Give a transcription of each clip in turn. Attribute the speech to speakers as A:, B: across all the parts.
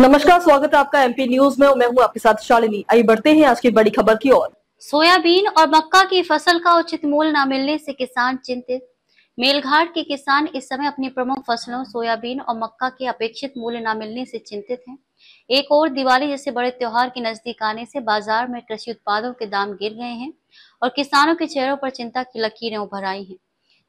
A: नमस्कार, स्वागत है आपका एमपी न्यूज में। मैं हूं आपके साथ शालिनी। आइए बढ़ते हैं आज की बड़ी खबर की ओर।
B: सोयाबीन और मक्का की फसल का उचित मूल्य न मिलने से किसान चिंतित। मेलघाट के किसान इस समय अपनी प्रमुख फसलों सोयाबीन और मक्का के अपेक्षित मूल्य न मिलने से चिंतित हैं। एक और दिवाली जैसे बड़े त्योहार के नजदीक आने से बाजार में कृषि उत्पादों के दाम गिर गए हैं और किसानों के चेहरों पर चिंता की लकीरें उभर आई हैं।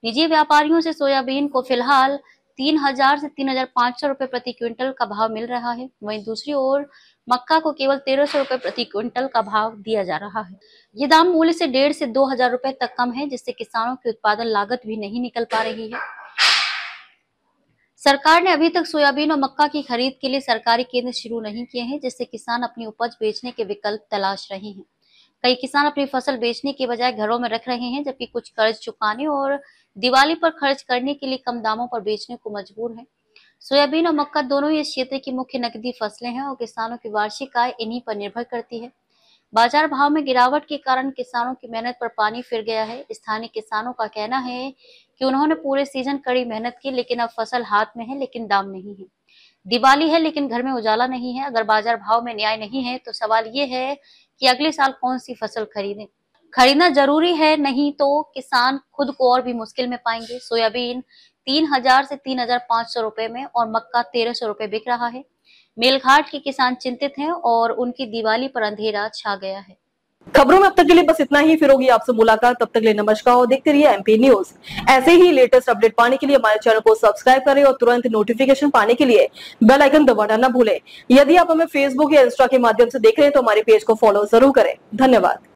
B: निजी व्यापारियों से सोयाबीन को फिलहाल 3,000 से 3,500 रुपए प्रति क्विंटल का भाव मिल रहा है। वहीं दूसरी ओर मक्का को केवल 1,300 रुपए प्रति क्विंटल का भाव दिया जा रहा है। ये दाम मूल्य से 1,500 से 2,000 रुपए तक कम है, जिससे किसानों की उत्पादन लागत भी नहीं निकल पा रही है। सरकार ने अभी तक सोयाबीन और मक्का की खरीद के लिए सरकारी केंद्र शुरू नहीं किए हैं, जिससे किसान अपनी उपज बेचने के विकल्प तलाश रहे हैं। कई किसान अपनी फसल बेचने के बजाय घरों में रख रहे हैं, जबकि कुछ कर्ज चुकाने और दिवाली पर खर्च करने के लिए कम दामों पर बेचने को मजबूर हैं। सोयाबीन और मक्का दोनों ही इस क्षेत्र की मुख्य नकदी फसलें हैं और किसानों की वार्षिक आय इन्हीं पर निर्भर करती है। बाजार भाव में गिरावट के कारण किसानों की मेहनत पर पानी फिर गया है। स्थानीय किसानों का कहना है कि उन्होंने पूरे सीजन कड़ी मेहनत की, लेकिन अब फसल हाथ में है लेकिन दाम नहीं है। दिवाली है लेकिन घर में उजाला नहीं है। अगर बाजार भाव में न्याय नहीं है तो सवाल ये है कि अगले साल कौन सी फसल खरीदें। खरीदना जरूरी है, नहीं तो किसान खुद को और भी मुश्किल में पाएंगे। सोयाबीन 3,000 से 3,500 रुपए में और मक्का 1,300 रुपए बिक रहा है। मेलघाट के किसान चिंतित हैं और उनकी दिवाली पर अंधेरा छा गया है।
A: खबरों में अब तक के लिए बस इतना ही। फिर होगी आपसे मुलाकात, तब तक के लिए नमस्कार और देखते रहिए एमपी न्यूज। ऐसे ही लेटेस्ट अपडेट पाने के लिए हमारे चैनल को सब्सक्राइब करें और तुरंत नोटिफिकेशन पाने के लिए बेल आइकन दबाना न भूलें। यदि आप हमें फेसबुक या इंस्टा के माध्यम से देख रहे हैं तो हमारे पेज को फॉलो जरूर करें। धन्यवाद।